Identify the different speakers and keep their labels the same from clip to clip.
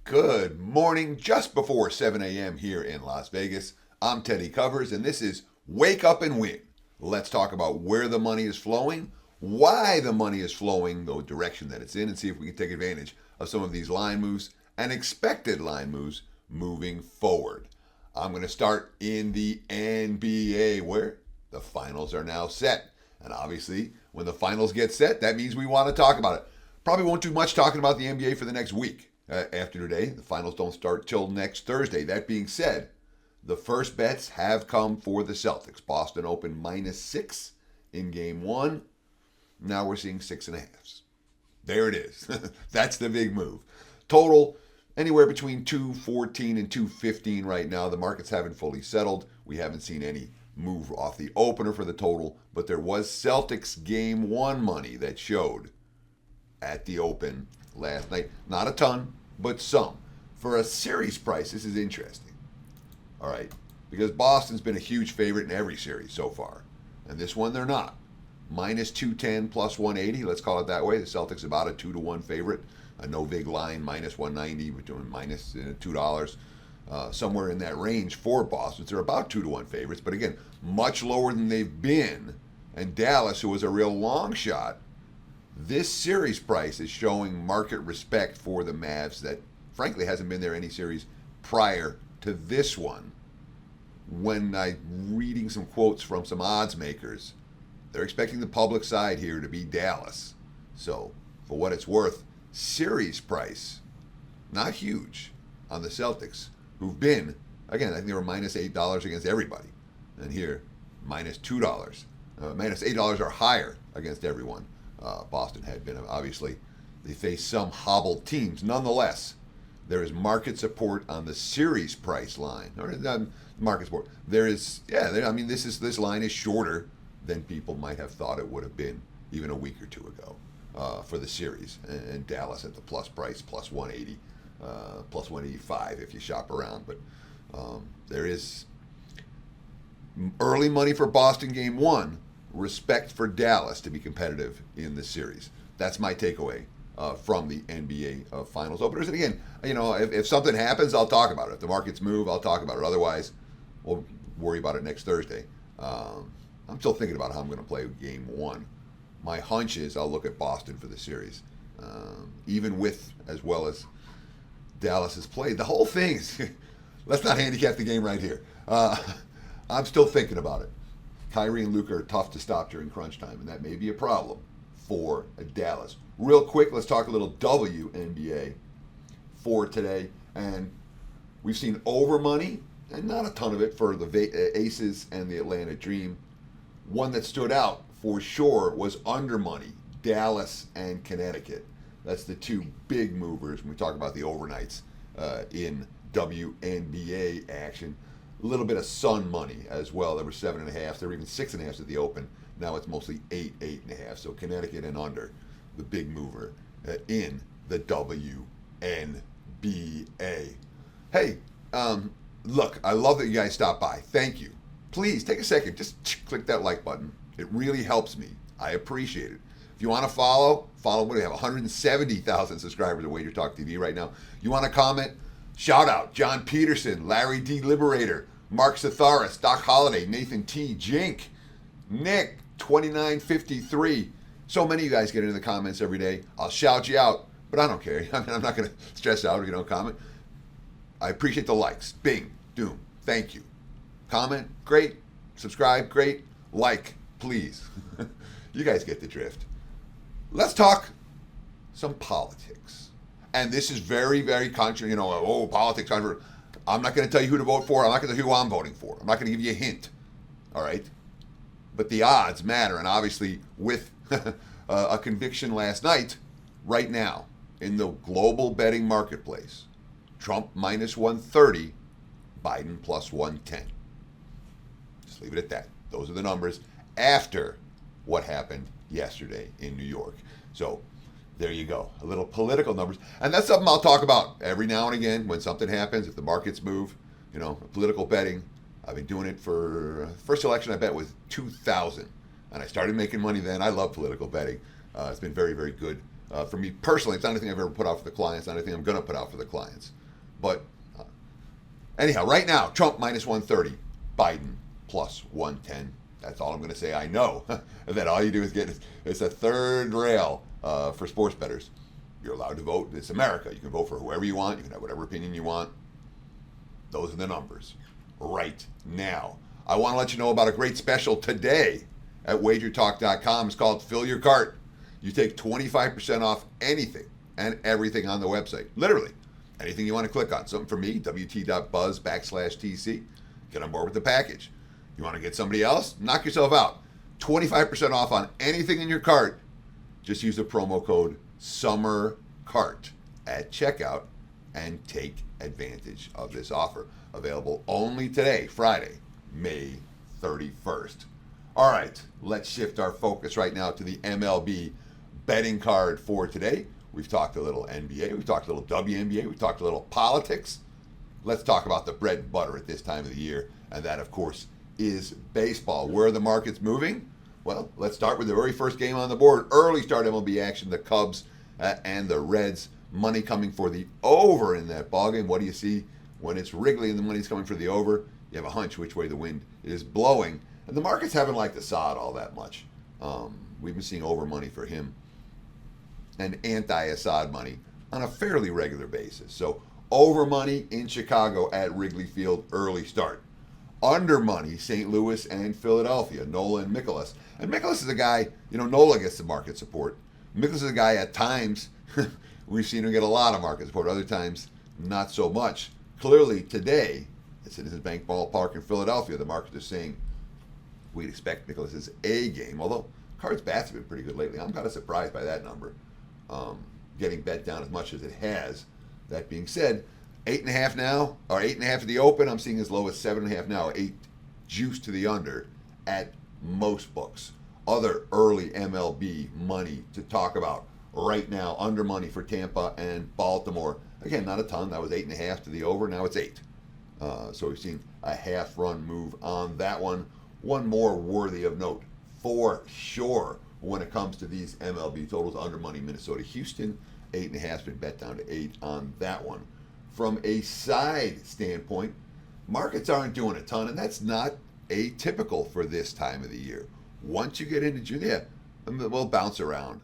Speaker 1: Good morning, just before 7 a.m. here in Las Vegas. I'm Teddy Covers, and this is Wake Up and Win. Let's talk about where the money is flowing, why the money is flowing, the direction that it's in, and see if we can take advantage of some of these line moves and expected line moves moving forward. I'm going to start in the NBA, where the finals are now set. And obviously, when the finals get set, that means we want to talk about it. Probably won't do much talking about the NBA for the next week. After today, the finals don't start till next Thursday. That being said, the first bets have come for the Celtics. Boston opened -6 in game one. Now we're seeing 6.5s. There it is. That's the big move. Total anywhere between 214 and 215 right now. The markets haven't fully settled. We haven't seen any move off the opener for the total, but there was Celtics game one money that showed at the open last night. Not a ton, but some. For a series price, this is interesting. All right, because Boston's been a huge favorite in every series so far, and this one they're not. -210 plus 180, let's call it that way. The Celtics about a 2-1 favorite. A no big line, -190, we're doing minus $2. Somewhere in that range for Boston. They're about 2-1 favorites, but again, much lower than they've been. And Dallas, who was a real long shot, this series price is showing market respect for the Mavs that, frankly, hasn't been there any series prior to this one. When I'm reading some quotes from some odds makers, they're expecting the public side here to be Dallas. So, for what it's worth, series price, not huge on the Celtics, who've been, again, I think they were -$8 against everybody. And here, -$2. -$8 or higher against everyone. Boston had been, obviously, they faced some hobbled teams. Nonetheless, there is market support on the series price line. Or market support. There is, this line is shorter than people might have thought it would have been even a week or two ago for the series. And Dallas at the plus price, plus 180, plus 185 if you shop around. But there is early money for Boston game one. Respect for Dallas to be competitive in this series. That's my takeaway from the NBA Finals openers. And again, if something happens, I'll talk about it. If the markets move, I'll talk about it. Otherwise, we'll worry about it next Thursday. I'm still thinking about how I'm going to play game one. My hunch is I'll look at Boston for the series, even with as well as Dallas has played. The whole thing is, let's not handicap the game right here. I'm still thinking about it. Kyrie and Luka are tough to stop during crunch time, and that may be a problem for Dallas. Real quick, let's talk a little WNBA for today. And we've seen over money, and not a ton of it, for the Aces and the Atlanta Dream. One that stood out for sure was under money, Dallas and Connecticut. That's the two big movers when we talk about the overnights in WNBA action. A little bit of Sun money as well. There were 7.5. There were even 6.5 at the open. Now it's mostly 8.5. So Connecticut and under, the big mover in the WNBA. Hey, look, I love that you guys stopped by. Thank you. Please take a second. Just click that like button. It really helps me. I appreciate it. If you want to follow, what do we have? 170,000 subscribers at WagerTalk TV right now. You want to comment? Shout out John Peterson, Larry D. Liberator, Mark Satharis, Doc Holliday, Nathan T. Jink, Nick, 2953. So many of you guys get into the comments every day. I'll shout you out, but I don't care. I'm not going to stress out if you don't comment. I appreciate the likes. Bing, doom. Thank you. Comment, great. Subscribe, great. Like, please. You guys get the drift. Let's talk some politics. And this is very, very controversial. Politics. I'm not going to tell you who to vote for. I'm not going to tell you who I'm voting for. I'm not going to give you a hint. All right? But the odds matter. And obviously, with a conviction last night, right now, in the global betting marketplace, Trump -130, Biden +110. Just leave it at that. Those are the numbers after what happened yesterday in New York. So there you go. A little political numbers. And that's something I'll talk about every now and again when something happens, if the markets move, political betting. I've been doing it for, first election I bet was 2000. And I started making money then. I love political betting. It's been very, very good For me personally, it's not anything I've ever put out for the clients, not anything I'm going to put out for the clients. But anyhow, right now, Trump minus 130, Biden plus 110. That's all I'm going to say. I know that all you do is it's a third rail for sports bettors. You're allowed to vote. It's America. You can vote for whoever you want. You can have whatever opinion you want. Those are the numbers right now. I want to let you know about a great special today at WagerTalk.com. It's called Fill Your Cart. You take 25% off anything and everything on the website. Literally, anything you want to click on. Something for me, wt.buzz/TC. Get on board with the package. You want to get somebody else? Knock yourself out. 25% off on anything in your cart. Just use the promo code SUMMERCART at checkout and take advantage of this offer. Available only today, Friday, May 31st. All right, let's shift our focus right now to the MLB betting card for today. We've talked a little NBA, we've talked a little WNBA, we've talked a little politics. Let's talk about the bread and butter at this time of the year, and that, of course, is baseball. Where are the markets moving? Well, let's start with the very first game on the board. Early start MLB action, the Cubs and the Reds. Money coming for the over in that ballgame. What do you see when it's Wrigley and the money's coming for the over? You have a hunch which way the wind is blowing. And the markets haven't liked Assad all that much. We've been seeing over money for him and anti-Assad money on a fairly regular basis. So over money in Chicago at Wrigley Field, early start. Under money, St. Louis and Philadelphia, Nola and Mikolas. And Mikolas is a guy, Nola gets the market support. Mikolas is a guy at times, we've seen him get a lot of market support, other times not so much. Clearly today, at Citizens Bank Ballpark in Philadelphia, the market is saying we'd expect Mikolas' A game, although Cards bats have been pretty good lately. I'm kind of surprised by that number, getting bet down as much as it has. That being said, 8.5 now, or 8.5 at the open. I'm seeing as low as 7.5 now. 8 juice to the under at most books. Other early MLB money to talk about right now. Under money for Tampa and Baltimore. Again, not a ton. That was 8.5 to the over. Now it's 8. So we've seen a half-run move on that one. One more worthy of note, for sure, when it comes to these MLB totals. Under money, Minnesota, Houston. 8.5 been bet down to 8 on that one. From a side standpoint, markets aren't doing a ton, and that's not atypical for this time of the year. Once you get into June, yeah, we'll bounce around.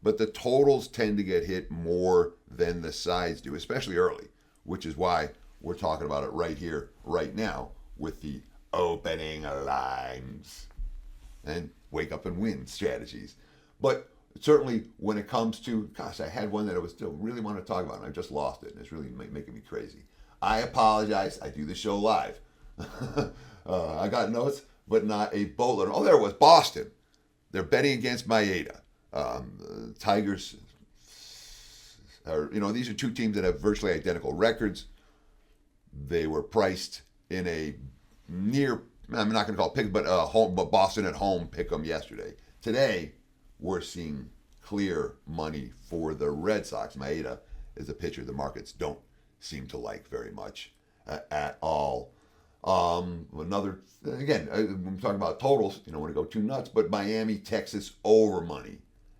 Speaker 1: But the totals tend to get hit more than the sides do, especially early, which is why we're talking about it right here, right now, with the opening lines and wake up and win strategies. But certainly when it comes to, gosh, I had one that I was still really want to talk about, and I just lost it, and it's really making me crazy. I apologize. I do the show live. I got notes, but not a boatload. Oh, there it was. Boston. They're betting against Maeda. Tigers are, these are two teams that have virtually identical records. They were priced in a near, I'm not going to call it pick, but Boston at home pick 'em yesterday. Today, we're seeing clear money for the Red Sox. Maeda is a pitcher the markets don't seem to like very much at all. Another, again, I'm talking about totals, you don't want to go too nuts, but Miami, Texas over money.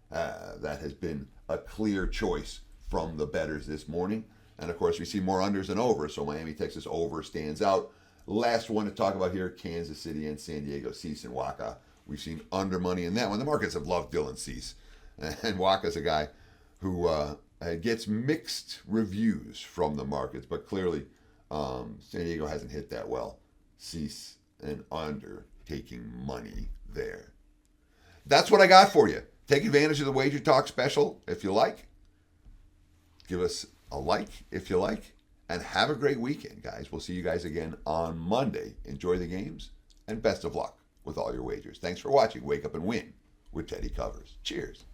Speaker 1: That has been a clear choice from the bettors this morning. And of course, we see more unders than overs, so Miami, Texas over stands out. Last one to talk about here, Kansas City and San Diego, Cease and Waka. We've seen under money in that one. The markets have loved Dylan Cease. And Waka's a guy who gets mixed reviews from the markets, but clearly San Diego hasn't hit that well. Cease and under taking money there. That's what I got for you. Take advantage of the Wager Talk special if you like. Give us a like if you like. And have a great weekend, guys. We'll see you guys again on Monday. Enjoy the games and best of luck with all your wagers. Thanks for watching Wake Up and Win with Teddy Covers. Cheers.